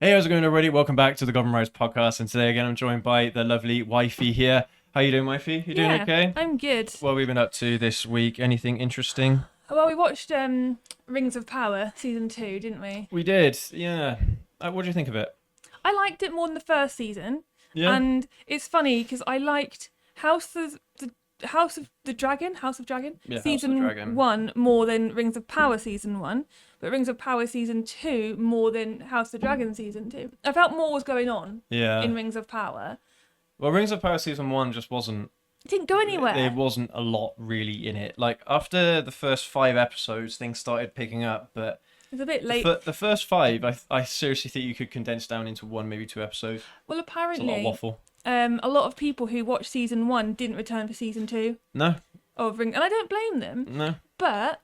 Hey, how's it going, everybody? Welcome back to the Goblin Rise podcast. And today again, I'm joined by the lovely wifey here. How you doing, wifey? You doing okay? I'm good. What have we been up to this week? Anything interesting? Well, we watched Rings of Power season 2, didn't we? We did, yeah. What do you think of it? I liked it more than the first season, Yeah. and it's funny because I liked House of Dragon Yeah, House of season Dragon. 1 more than Rings of Power season 1, but Rings of Power season 2 more than House of Dragon season 2. I felt more was going on Yeah. in Rings of Power. Well, Rings of Power season 1 just wasn't. It didn't go anywhere. There wasn't a lot really in it. Like after the first 5 episodes, things started picking up, but It's a bit late. the first 5, I seriously think you could condense down into 1, maybe 2 episodes. Well, It's a apparently, lot of waffle. a lot of people who watched season 1 didn't return for season 2 No, of Ring, and I don't blame them. no. But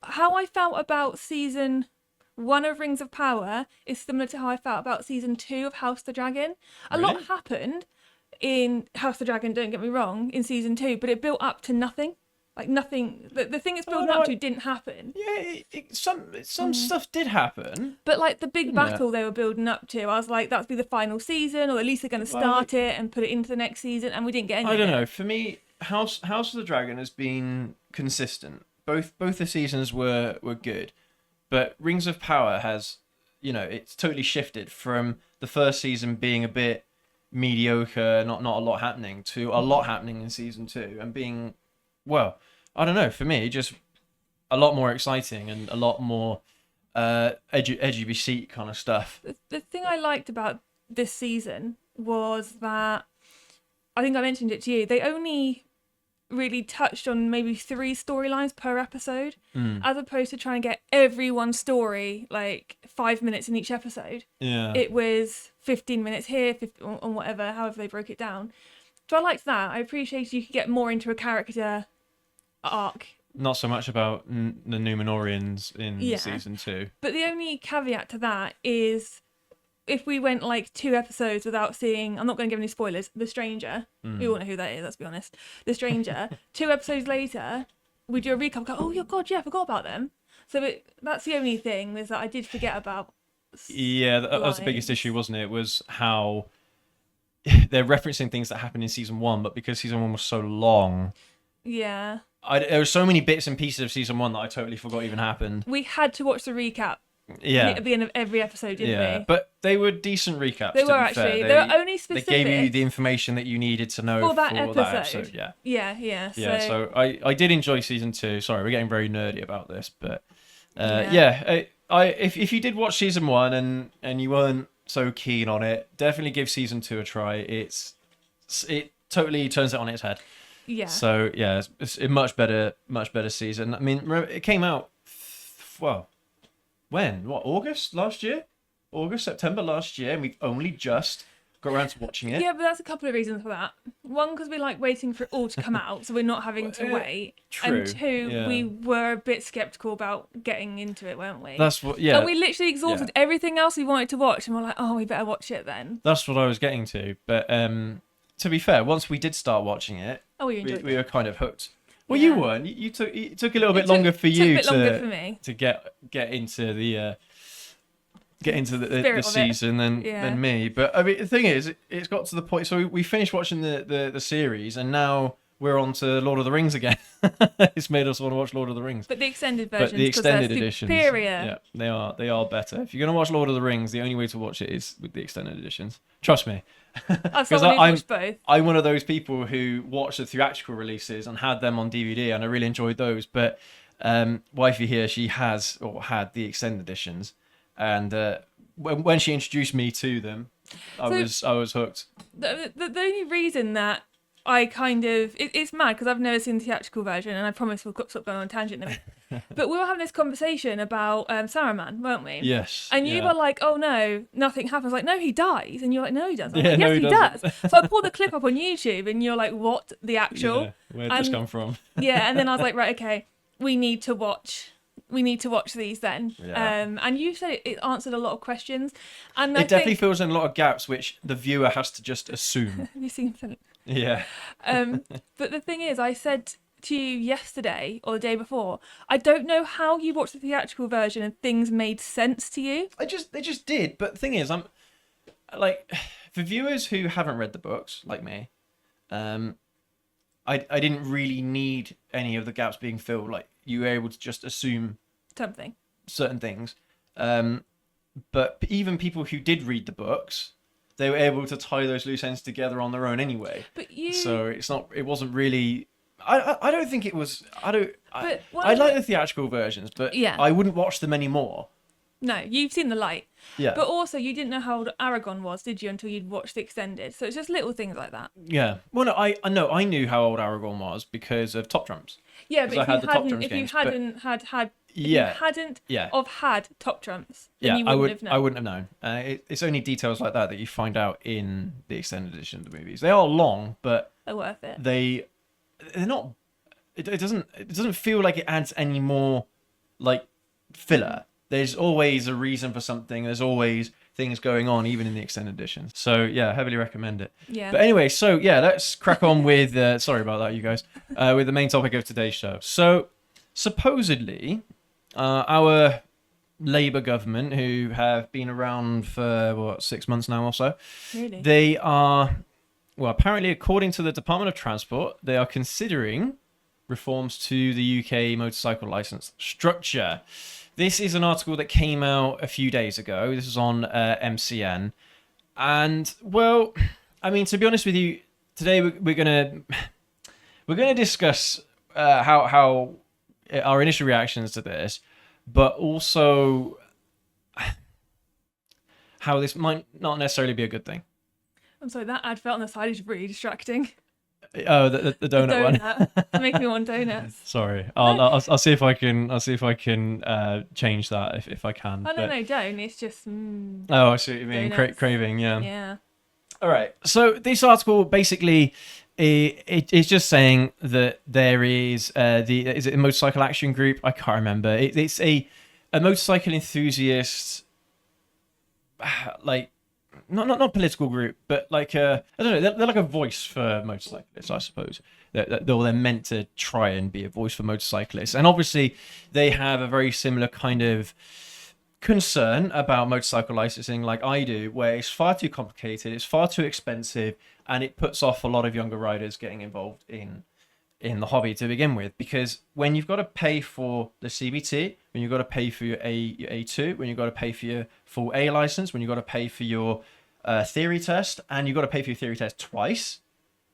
how I felt about season 1 of Rings of Power is similar to how I felt about season 2 of House of the Dragon. A lot Really? happened in House of the Dragon, don't get me wrong, in season 2, but it built up to nothing. Like nothing. The thing it's building no, up to didn't happen. Yeah, some stuff did happen. But like the big Yeah. battle they were building up to, I was like, that's be the final season, or at least they're going to start it and put it into the next season, and we didn't get any I of don't it. know. For me, House of the Dragon has been consistent. Both the seasons were good, but Rings of Power has, it's totally shifted from the first season being a bit mediocre, not a lot happening, to a lot happening in season 2, and being, well, I don't know. For me, just a lot more exciting and a lot more edgy beat kind of stuff. The thing I liked about this season was that I think I mentioned it to you. They only really touched on maybe 3 storylines per episode, as opposed to trying to get everyone's story like 5 minutes in each episode. Yeah. It was 15 minutes here, 15, on whatever, however they broke it down. So I liked that. I appreciated you could get more into a character arc. Not so much about the Numenorians in Yeah. season 2. But the only caveat to that is if we went like 2 episodes without seeing, I'm not going to give any spoilers, The Stranger. We all know who that is, let's be honest. The Stranger. 2 episodes later, we do a recap, go, oh, your God, yeah, I forgot about them. So that's the only thing, is that I did forget about. Yeah, that was the biggest lines. issue, wasn't it? Was how they're referencing things that happened in season 1, but because season 1 was so long, Yeah. there were so many bits and pieces of season 1 that I totally forgot even happened. We had to watch the recap Yeah. at the end of every episode, didn't Yeah, we? but they were decent recaps. They to were be fair. actually. They were only They specific gave you the information that you needed to know for that that episode. episode. Yeah. Yeah. Yeah, so I did enjoy season 2. Sorry, we're getting very nerdy about this, but Yeah. if you did watch season 1 and you weren't so keen on it, definitely give season 2 a try. It totally turns it on its head. Yeah. So yeah, it's a much better season. I mean, remember, it came out when? What, August last year? September last year, and we've only just got around to watching it. Yeah, but that's a couple of reasons for that. One, because we like waiting for it all to come out, so we're not having to wait. True. And 2, yeah. we were a bit skeptical about getting into it, weren't we? That's what. Yeah. And we literally exhausted everything else we wanted to watch, and we're like, oh, we better watch it then. That's what I was getting to. But to be fair, once we did start watching it, Oh, you enjoyed we it. were kind of hooked. Well, Yeah. you weren't. It took a little bit It longer took- for took you a bit longer for me. to get into the Spirit of it. season than Yeah. me. But I mean, the thing is, it's got to the point. So we finished watching the series, and now we're on to Lord of the Rings again. It's made us want to watch Lord of the Rings. But the extended But versions, the because they're extended editions, superior. yeah, they are better. If you're gonna watch Lord of the Rings, the only way to watch it is with the extended editions. Trust me. As 'Cause someone who's watched both. I'm one of those people who watched the theatrical releases and had them on DVD, and I really enjoyed those. But wifey here, she has or had the extended editions, and when she introduced me to them, I was hooked. The only reason that I kind of it's mad because I've never seen the theatrical version, and I promise we'll stop going on a tangent now. But we were having this conversation about Saruman, weren't we? Yes. And you yeah. were like, "Oh no, nothing happens." Like, no, he dies, and you're like, "No, he doesn't." I'm Yeah, like, no, yes, he he does. So I pulled the clip up on YouTube, and you're like, "What? The actual?" Yeah, where'd this And- come from? Yeah. And then I was like, "Right, okay, we need to watch these then." Yeah. And you said it answered a lot of questions, and It definitely fills in a lot of gaps, which the viewer has to just assume. Have you seen Philip? Yeah. But the thing is, I said to you yesterday or the day before, I don't know how you watched the theatrical version and things made sense to you. They just did. But the thing is, I'm like, for viewers who haven't read the books like me, I didn't really need any of the gaps being filled. Like, you were able to just assume Something. certain things. But even people who did read the books, they were able to tie those loose ends together on their own anyway. But you. So it wasn't really. I don't think it was. I But like the theatrical versions, but Yeah. I wouldn't watch them anymore. No, you've seen the light. Yeah. But also, you didn't know how old Aragon was, did you, until you'd watched the extended? So it's just little things like that. Yeah. Well, no, I knew how old Aragorn was because of Top Trumps. Yeah, but I if had you the Top hadn't, Trumps if you games, but- hadn't had, if Yeah. you hadn't Yeah. of had Top Trumps, then Yeah, you I wouldn't have known. I wouldn't have known. It's only details like that you find out in the extended edition of the movies. They are long, but They're worth it. they're not. It doesn't feel like it adds any more like filler. There's always a reason for something. There's always things going on, even in the extended edition. So yeah, heavily recommend it. Yeah. But anyway, so yeah, let's crack on with. Sorry about that, you guys. With the main topic of today's show. So supposedly, our Labour government, who have been around for 6 months now or so, Really? they are, well, apparently, according to the Department of Transport, they are considering reforms to the UK motorcycle license structure. This is an article that came out a few days ago. This is on MCN. And, well, I mean, to be honest with you, today we're gonna discuss how our initial reactions to this, but also how this might not necessarily be a good thing. I'm sorry, that advert on the side is really distracting. Oh, the donut one. Donut. Make me want donuts. Sorry, I'll see if I can change that if I can. Oh, but- no, don't. It's just. Oh, I see what you mean. Donuts. Craving, yeah. Yeah. All right. So this article basically it's just saying that there is is it a motorcycle action group? I can't remember. It's a motorcycle enthusiast, like not political group, but like I don't know. They're like a voice for motorcyclists, I suppose. They're meant to try and be a voice for motorcyclists, and obviously they have a very similar kind of concern about motorcycle licensing like I do, where it's far too complicated, it's far too expensive, and it puts off a lot of younger riders getting involved in the hobby to begin with. Because when you've got to pay for the CBT, when you've got to pay for your A2, when you've got to pay for your full A license, when you've got to pay for your theory test, and you've got to pay for your theory test twice.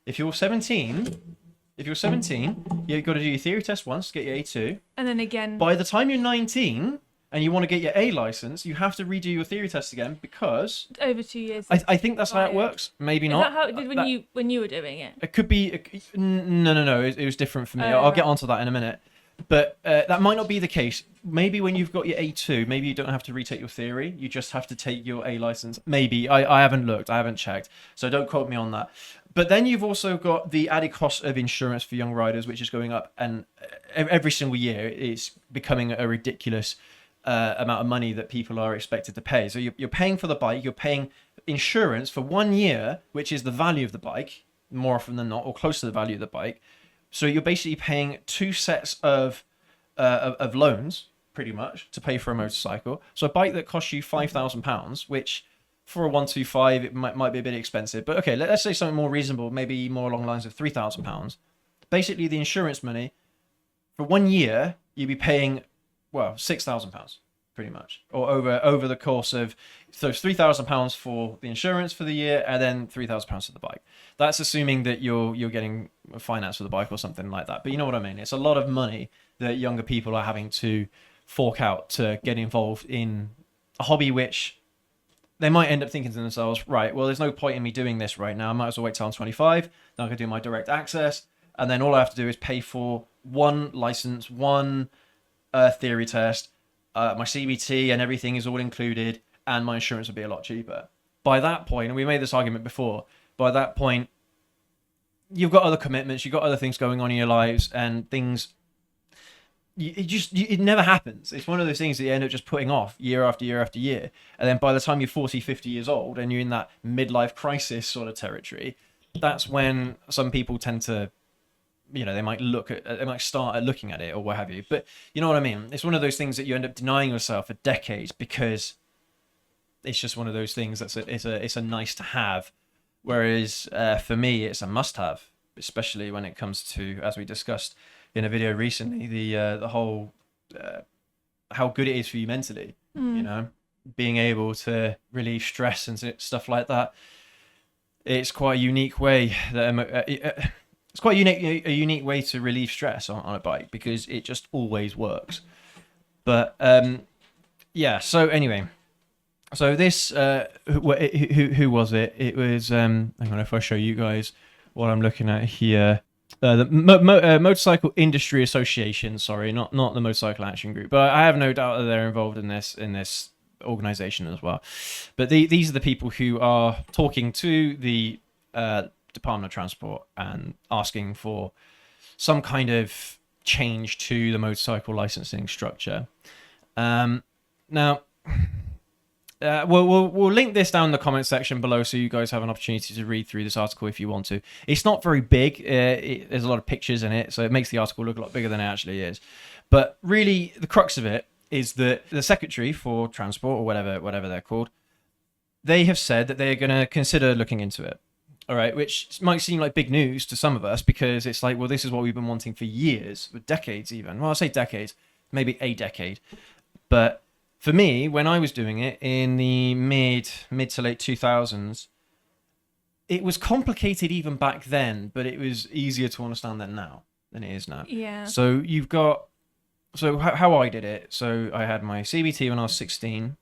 If you're 17, you've got to do your theory test once to get your A2. And then again. By the time you're 19 and you want to get your A license, you have to redo your theory test again because Over 2 years. I think that's how it works. Maybe Is not. that how it did when you were doing it? It could be. No. It was different for me. Oh, I'll get right. onto that in a minute. But that might not be the case. Maybe when you've got your A2, maybe you don't have to retake your theory. You just have to take your A license. Maybe. I haven't looked. I haven't checked. So don't quote me on that. But then you've also got the added cost of insurance for young riders, which is going up. And every single year, it's becoming a ridiculous amount of money that people are expected to pay. So you're paying for the bike. You're paying insurance for 1 year, which is the value of the bike, more often than not, or close to the value of the bike. So you're basically paying 2 sets of loans, pretty much, to pay for a motorcycle. So a bike that costs you £5,000, which for a 125 it might be a bit expensive, but okay, let's say something more reasonable, maybe more along the lines of £3,000. Basically, the insurance money for 1 year you'd be paying £6,000 pretty much, or over the course of, so it's £3,000 for the insurance for the year, and then £3,000 for the bike. That's assuming that you're getting finance for the bike or something like that. But you know what I mean. It's a lot of money that younger people are having to fork out to get involved in a hobby which they might end up thinking to themselves, right, well, there's no point in me doing this right now. I might as well wait till I'm 25. Then I can do my direct access, and then all I have to do is pay for one license, one theory test, my CBT, and everything is all included, and my insurance would be a lot cheaper. By that point, and we made this argument before, by that point, you've got other commitments, you've got other things going on in your lives, and things, it never happens. It's one of those things that you end up just putting off year after year after year. And then by the time you're 40, 50 years old, and you're in that midlife crisis sort of territory, that's when some people tend to they might start at looking at it or what have you. But you know what I mean? It's one of those things that you end up denying yourself for decades because it's just one of those things it's a nice to have. Whereas for me, it's a must have, especially when it comes to, as we discussed in a video recently, the whole how good it is for you mentally. Being able to relieve stress and stuff like that. It's quite a unique way that it's quite a unique way to relieve stress on a bike because it just always works. But yeah. So anyway, so this who was it? It was hang on, if I show you guys what I'm looking at here. The Motorcycle Industry Association. Sorry, not the Motorcycle Action Group. But I have no doubt that they're involved in this organization as well. But these are the people who are talking to the Department of Transport and asking for some kind of change to the motorcycle licensing structure. Now, we'll link this down in the comment section below so you guys have an opportunity to read through this article if you want to. It's not very big. There's a lot of pictures in it, so it makes the article look a lot bigger than it actually is. But really, the crux of it is that the Secretary for Transport, or whatever they're called, they have said that they are going to consider looking into it. All right, which might seem like big news to some of us because it's like, well, this is what we've been wanting for years, for decades even. Well, I'll say decades, maybe a decade. But for me, when I was doing it in the mid to late 2000s, it was complicated even back then, but it was easier to understand than it is now. Yeah. So you've got... So how I did it, so I had my CBT when I was 16.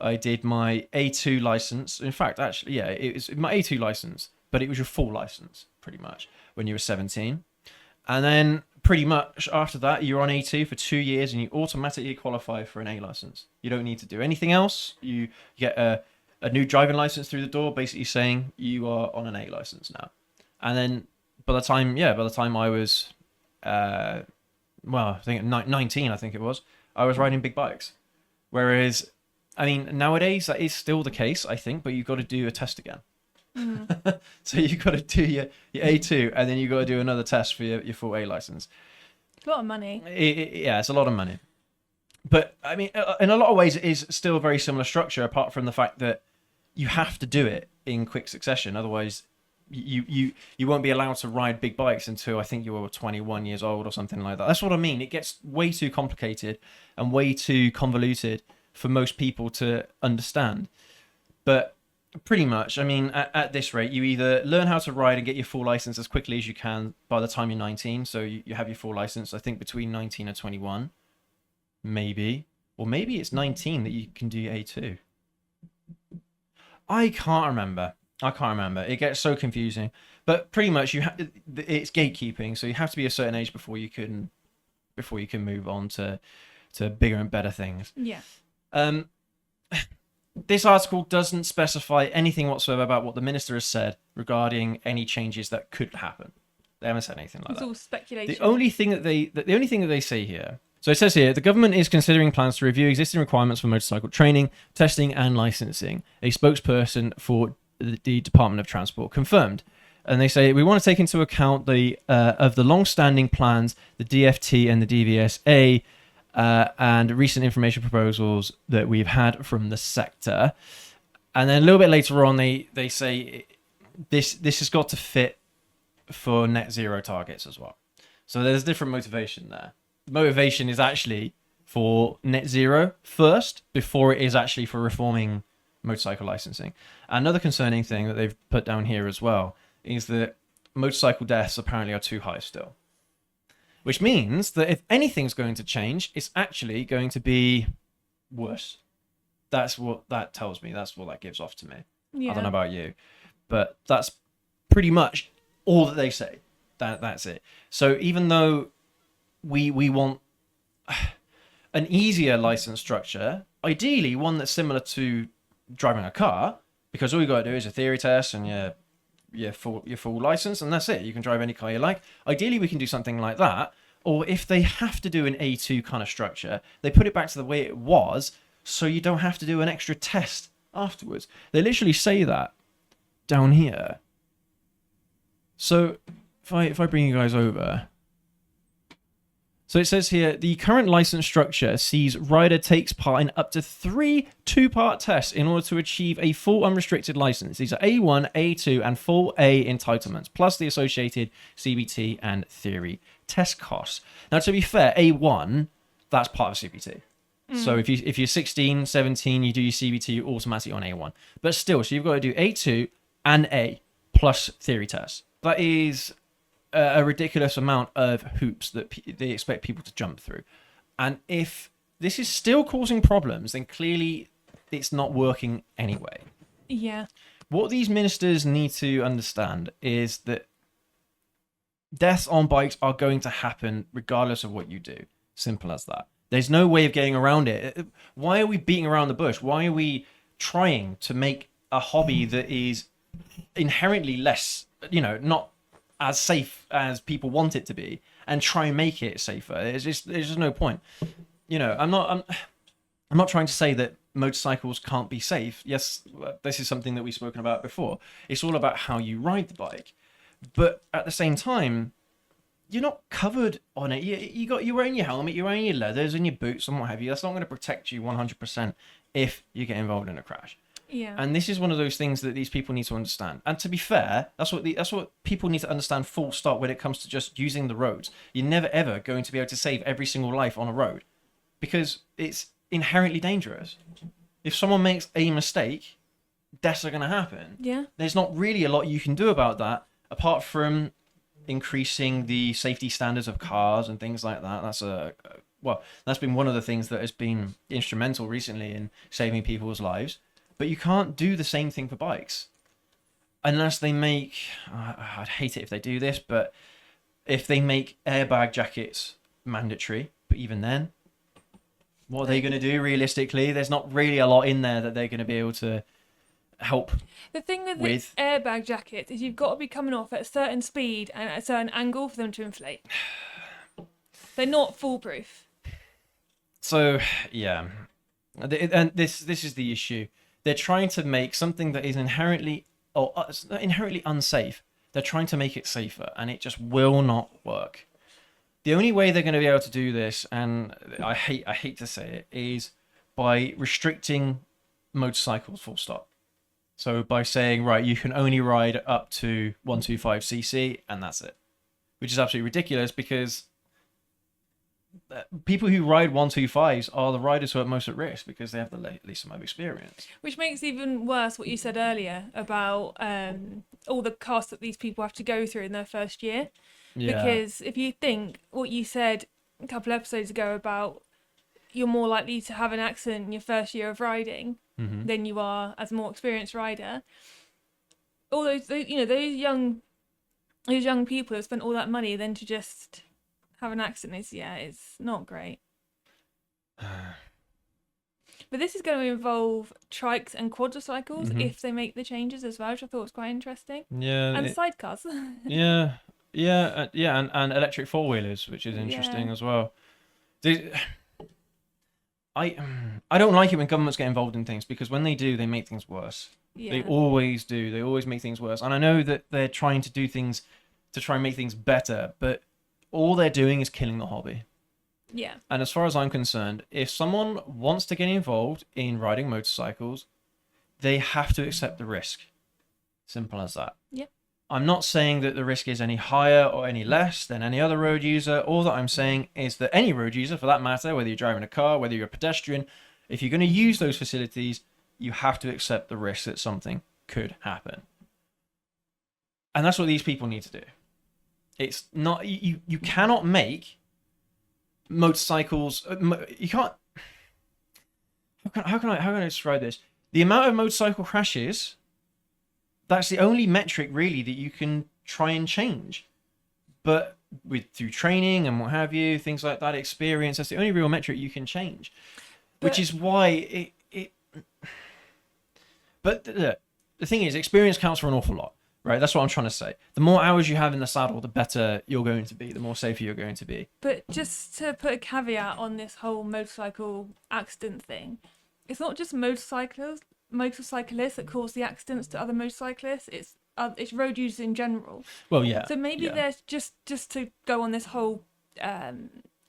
I did my A2 license. In fact, actually, yeah, it was my A2 license, but it was your full license, pretty much, when you were 17. And then pretty much after that, you're on A2 for 2 years and you automatically qualify for an A license. You don't need to do anything else. You get a new driving license through the door, basically saying you are on an A license now. And then by the time I was... I think 19, I think it was, I was riding big bikes. Whereas, I mean, nowadays that is still the case, I think, but you've got to do a test again. So you've got to do your A2 and then you've got to do another test for your full A license. It's a lot of money. Yeah, it's a lot of money. But, I mean, in a lot of ways, it is still a very similar structure, apart from the fact that you have to do it in quick succession. Otherwise... You won't be allowed to ride big bikes until I think you were 21 years old or something like that. That's what I mean. It gets way too complicated and way too convoluted for most people to understand. But pretty much, I mean, at this rate, you either learn how to ride and get your full license as quickly as you can by the time you're 19. So you have your full license, I think, between 19 and 21, maybe. Or maybe it's 19 that you can do A2. I can't remember. It gets so confusing. But pretty much, it's gatekeeping. So you have to be a certain age before you can move on to bigger and better things. Yeah. This article doesn't specify anything whatsoever about what the minister has said regarding any changes that could happen. They haven't said anything like that. It's all speculation. The only thing that they say here. So it says here, the government is considering plans to review existing requirements for motorcycle training, testing, and licensing. A spokesperson for the Department of Transport confirmed. And they say, we want to take into account the long-standing plans, the DFT and the DVSA, and recent information proposals that we've had from the sector. And then a little bit later on, they say this has got to fit for net zero targets as well. So there's different motivation there. The motivation is actually for net zero first, before it is actually for reforming motorcycle licensing. Another concerning thing that they've put down here as well is that motorcycle deaths apparently are too high still. Which means that if anything's going to change, it's actually going to be worse. That's what that tells me. That's what that gives off to me. Yeah. I don't know about you. But that's pretty much all that they say. That's it. So even though we want an easier license structure, ideally one that's similar to driving a car, because all you got to do is a theory test and your full license, and that's it. You can drive any car you like. Ideally, we can do something like that. Or if they have to do an A2 kind of structure, they put it back to the way it was, so you don't have to do an extra test afterwards. They literally say that down here. So if I bring you guys over. So it says here, the current license structure sees rider takes part in up to 3 two-part tests in order to achieve a full unrestricted license. These are A1, A2, and full A entitlements, plus the associated CBT and theory test costs. Now, to be fair, A1, that's part of CBT. So if you're 16, 17, you do your CBT, you're automatically on A1. But still, so you've got to do A2 and A plus theory tests. That is a ridiculous amount of hoops that they expect people to jump through. And if this is still causing problems, then clearly it's not working anyway. Yeah. What these ministers need to understand is that deaths on bikes are going to happen regardless of what you do. Simple as that. There's no way of getting around it. Why are we beating around the bush? Why are we trying to make a hobby that is inherently less, not as safe as people want it to be, and try and make it safer? There's just no point. I'm not trying to say that motorcycles can't be safe. Yes, this is something that we've spoken about before. It's all about how you ride the bike, but at the same time, you're not covered on it. You're wearing your helmet, you're wearing your leathers and your boots and what have you. That's not going to protect you 100% if you get involved in a crash. Yeah. And this is one of those things that these people need to understand. And to be fair, that's what people need to understand full stop when it comes to just using the roads. You're never ever going to be able to save every single life on a road because it's inherently dangerous. If someone makes a mistake, deaths are going to happen. Yeah. There's not really a lot you can do about that apart from increasing the safety standards of cars and things like that. That's been one of the things that has been instrumental recently in saving people's lives. But you can't do the same thing for bikes unless they make, I'd hate it if they do this, but if they make airbag jackets mandatory, but even then, what are they going to do realistically? There's not really a lot in there that they're going to be able to help. The thing with the airbag jackets is you've got to be coming off at a certain speed and at a certain angle for them to inflate. They're not foolproof. So, yeah. And this is the issue. They're trying to make something that is inherently unsafe. They're trying to make it safer, and it just will not work. The only way they're going to be able to do this, and I hate to say it, is by restricting motorcycles full stop. So by saying, right, you can only ride up to 125cc, and that's it. Which is absolutely ridiculous because people who ride 125s are the riders who are most at risk because they have the least amount of experience. Which makes even worse what you said earlier about all the costs that these people have to go through in their first year. Yeah. Because if you think what you said a couple episodes ago about you're more likely to have an accident in your first year of riding than you are as a more experienced rider. All those young people have spent all that money then to just have an accident it's not great. But this is going to involve trikes and quadricycles if they make the changes as well, which I thought was quite interesting. Yeah. And sidecars. And electric four-wheelers, which is interesting as well. I don't like it when governments get involved in things because when they do, they make things worse. Yeah. They always do. They always make things worse. And I know that they're trying to do things to try and make things better, but all they're doing is killing the hobby. Yeah. And as far as I'm concerned, if someone wants to get involved in riding motorcycles, they have to accept the risk. Simple as that. Yeah. I'm not saying that the risk is any higher or any less than any other road user. All that I'm saying is that any road user, for that matter, whether you're driving a car, whether you're a pedestrian, if you're going to use those facilities, you have to accept the risk that something could happen. And that's what these people need to do. It's not you cannot make motorcycles. You can't. How can I describe this? The amount of motorcycle crashes. That's the only metric really that you can try and change. But through training and what have you, things like that, experience, that's the only real metric you can change. Which is why it. But the thing is, experience counts for an awful lot. Right, that's what I'm trying to say. The more hours you have in the saddle, the better you're going to be, the more safer you're going to be. But just to put a caveat on this whole motorcycle accident thing, it's not just motorcyclists that cause the accidents to other motorcyclists. It's it's road users in general. Well, yeah. So maybe yeah. there's just to go on this whole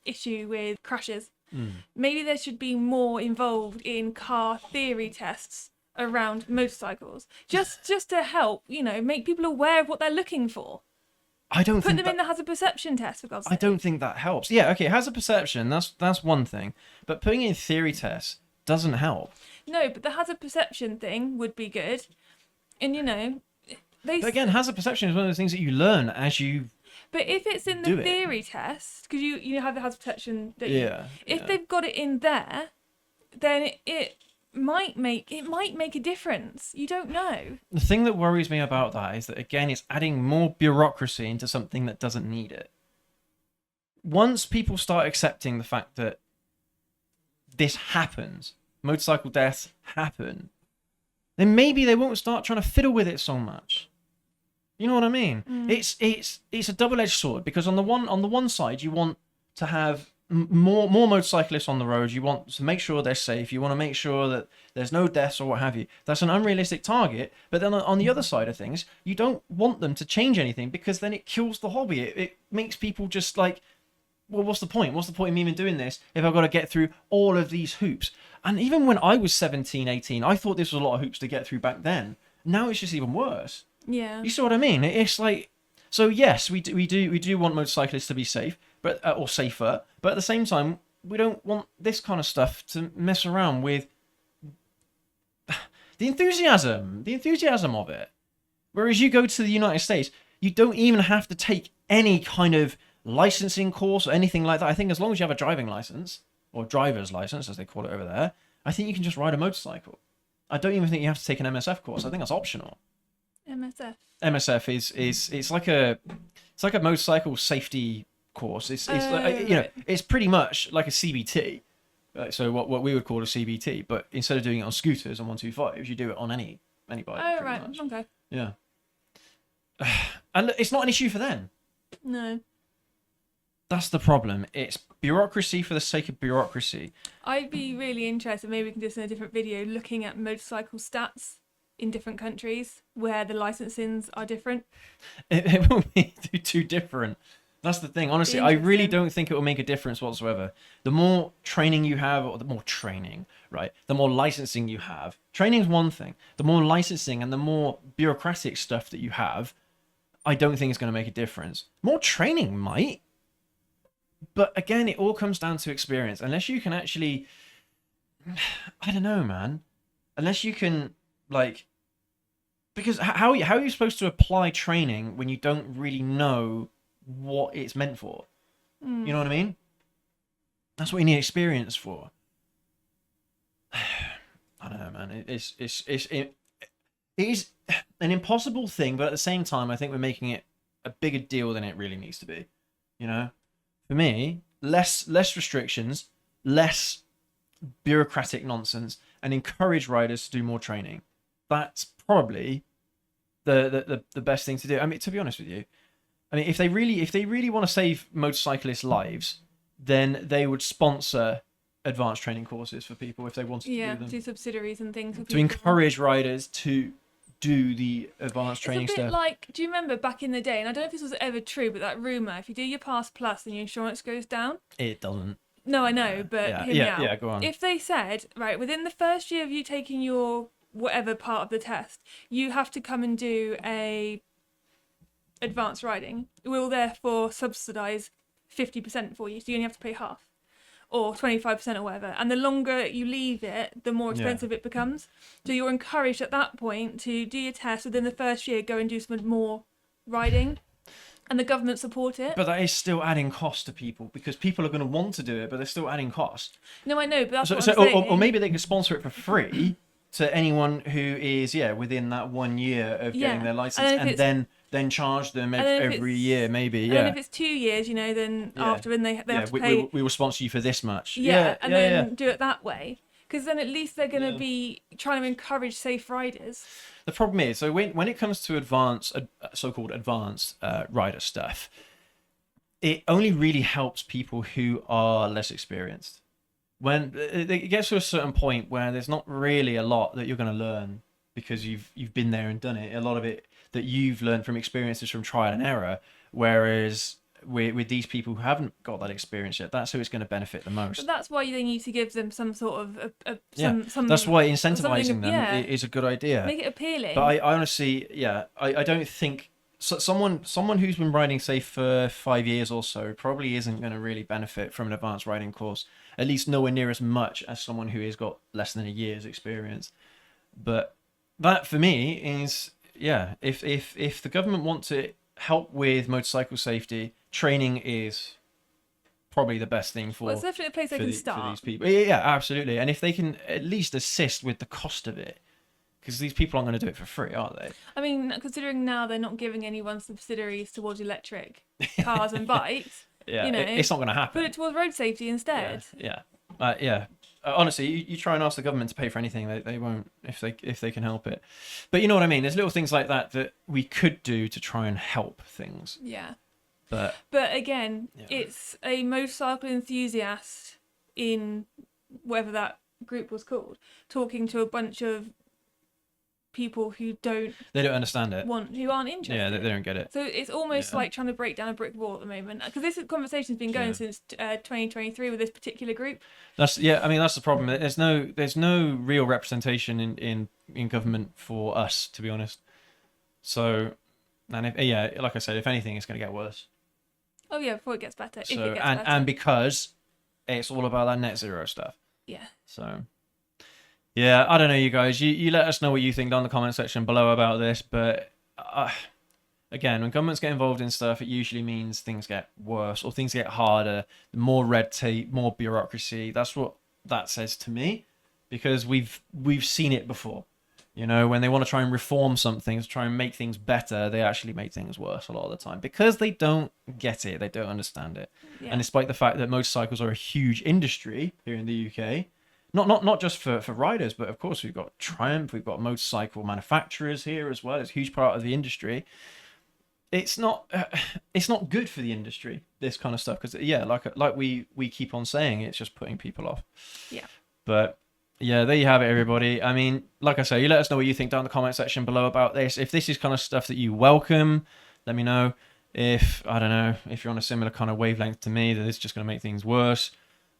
issue with crashes. Maybe there should be more involved in car theory tests around motorcycles, just to help, make people aware of what they're looking for. I don't Put think them in the hazard perception test, for God's I sake. don't think that helps. Yeah, okay, hazard perception, that's one thing. But putting in theory tests doesn't help. No, but the hazard perception thing would be good. And, But again, hazard perception is one of those things that you learn as you... But if it's in the theory test, because you have the hazard perception, don't you? Yeah. If they've got it in there, then it might make a difference. You don't know. The thing that worries me about that is that, again, it's adding more bureaucracy into something that doesn't need it. Once people start accepting the fact that this happens, motorcycle deaths happen, then maybe they won't start trying to fiddle with it so much. You know what I mean? It's a double-edged sword, because on the one side you want to have more motorcyclists on the road. You want to make sure they're safe. You want to make sure that there's no deaths or what have you. That's an unrealistic target. But then on the other side of things, you don't want them to change anything, because then it kills the hobby. It makes people just like, well, what's the point? What's the point of me even doing this if I've got to get through all of these hoops? And even when I was 17, 18, I thought this was a lot of hoops to get through back then. Now it's just even worse. Yeah. You see what I mean? It's like, so yes, we do want motorcyclists to be safe, but or safer, but at the same time, we don't want this kind of stuff to mess around with the enthusiasm of it. Whereas you go to the United States, you don't even have to take any kind of licensing course or anything like that. I think as long as you have a driving license, or driver's license as they call it over there, I think you can just ride a motorcycle. I don't even think you have to take an MSF course. I think that's optional. MSF is it's like a motorcycle safety course. It's right. It's pretty much like a CBT. So what we would call a CBT, but instead of doing it on scooters and 125s, you do it on any bike. Oh right, much. okay. Yeah. And it's not an issue for them. No. That's the problem. It's bureaucracy for the sake of bureaucracy. I'd be really interested, maybe we can do this in a different video, looking at motorcycle stats in different countries where the licensings are different. It will be too different. That's the thing. Honestly, I really don't think it will make a difference whatsoever. The more training you have, or the more training, right? The more licensing you have. Training's one thing. The more licensing and the more bureaucratic stuff that you have, I don't think it's going to make a difference. More training might. But again, it all comes down to experience. Unless you can actually... I don't know, man. Unless you can, like... Because how are you supposed to apply training when you don't really know what it's meant for? You know what I mean? That's what you need experience for. I don't know, man. It is an impossible thing, but at the same time, I think we're making it a bigger deal than it really needs to be. You know? For me, less restrictions, less bureaucratic nonsense, and encourage riders to do more training. That's probably the best thing to do. I mean, to be honest with you, I mean, if they really want to save motorcyclists' lives, then they would sponsor advanced training courses for people if they wanted to do them. Do subsidiaries and things for to encourage riders to do the advanced training stuff. It's a bit like, do you remember back in the day, and I don't know if this was ever true, but that rumour, if you do your Pass Plus and your insurance goes down? It doesn't. No, I know, but hear me out. Yeah, go on. If they said, right, within the first year of you taking your whatever part of the test, you have to come and do a advanced riding, we'll therefore subsidise 50% for you, so you only have to pay half. Or 25% or whatever. And the longer you leave it, the more expensive it becomes. So you're encouraged at that point to do your test within the first year, go and do some more riding. And the government support it. But that is still adding cost to people, because people are going to want to do it, but they're still adding cost. No, I know, but that's what I'm saying. Or maybe they can sponsor it for free to anyone who is, within that 1 year of getting their license, and then charge them every year, maybe. And then if it's 2 years, then after, and they have to pay... We will sponsor you for this much. Then do it that way. Because then at least they're going to be trying to encourage safe riders. The problem is, so when it comes to so-called advanced rider stuff, it only really helps people who are less experienced. When it gets to a certain point where there's not really a lot that you're going to learn because you've been there and done it. A lot of it that you've learned from experiences from trial and error, whereas with these people who haven't got that experience yet, that's who it's going to benefit the most. But that's why they need to give them some sort of some that's why incentivizing them yeah. is a good idea. Make it appealing. But I honestly, I don't think someone who's been riding, say, for 5 years or so probably isn't going to really benefit from an advanced riding course, at least nowhere near as much as someone who has got less than a year's experience. But that for me is, if the government want to help with motorcycle safety, training is probably the best thing for. Well, it's definitely a place they can start. For these people. Yeah, absolutely. And if they can at least assist with the cost of it, because these people aren't going to do it for free, are they? I mean, considering now they're not giving anyone subsidies towards electric cars and bikes. Yeah, it's not going to happen. Put it towards road safety instead. Yeah. Honestly, you try and ask the government to pay for anything, they won't if they can help it. But you know what I mean. There's little things like that we could do to try and help things. Yeah. But again, it's a motorcycle enthusiast in whatever that group was called, talking to a bunch of people who don't understand it, who aren't interested. Yeah, they don't get it. So it's almost like trying to break down a brick wall at the moment, because this conversation's been going since 2023 with this particular group. That's the problem. There's no real representation in government for us, to be honest. So, and like I said, if anything, it's going to get worse. Oh yeah, before it gets better. So, if it gets better. And because it's all about that net zero stuff. Yeah. So, yeah, I don't know, you guys. You let us know what you think down in the comment section below about this. But again, when governments get involved in stuff, it usually means things get worse or things get harder. More red tape, more bureaucracy. That's what that says to me, because we've seen it before. You know, when they want to try and reform something, to try and make things better, they actually make things worse a lot of the time because they don't get it, they don't understand it. Yeah. And despite the fact that motorcycles are a huge industry here in the UK, not just for riders, but of course we've got Triumph, we've got motorcycle manufacturers here as well. It's a huge part of the industry. It's not good for the industry, this kind of stuff, because like we keep on saying, it's just putting people off. Yeah. But yeah, there you have it, everybody. I mean, like I say, you let us know what you think down in the comment section below about this. If this is kind of stuff that you welcome, let me know. If you're on a similar kind of wavelength to me, that it's just going to make things worse,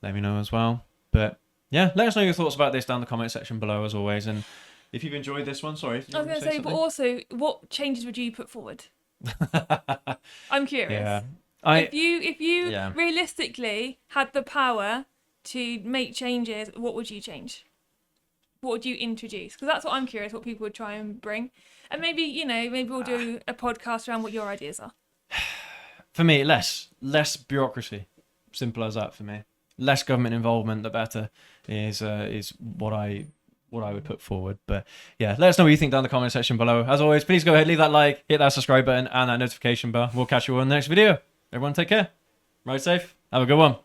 let me know as well. But yeah, let us know your thoughts about this down in the comment section below, as always. And if you've enjoyed this one, sorry. I was going to say, but also, what changes would you put forward? I'm curious. Yeah. If you realistically had the power to make changes, what would you change? What would you introduce? Because that's what I'm curious, what people would try and bring. And maybe we'll do a podcast around what your ideas are. For me, less bureaucracy. Simple as that for me. Less government involvement, the better, is what I would put forward. But yeah, let us know what you think down in the comment section below. As always, please go ahead, leave that like, hit that subscribe button and that notification bell. We'll catch you all in the next video. Everyone take care. Ride safe. Have a good one.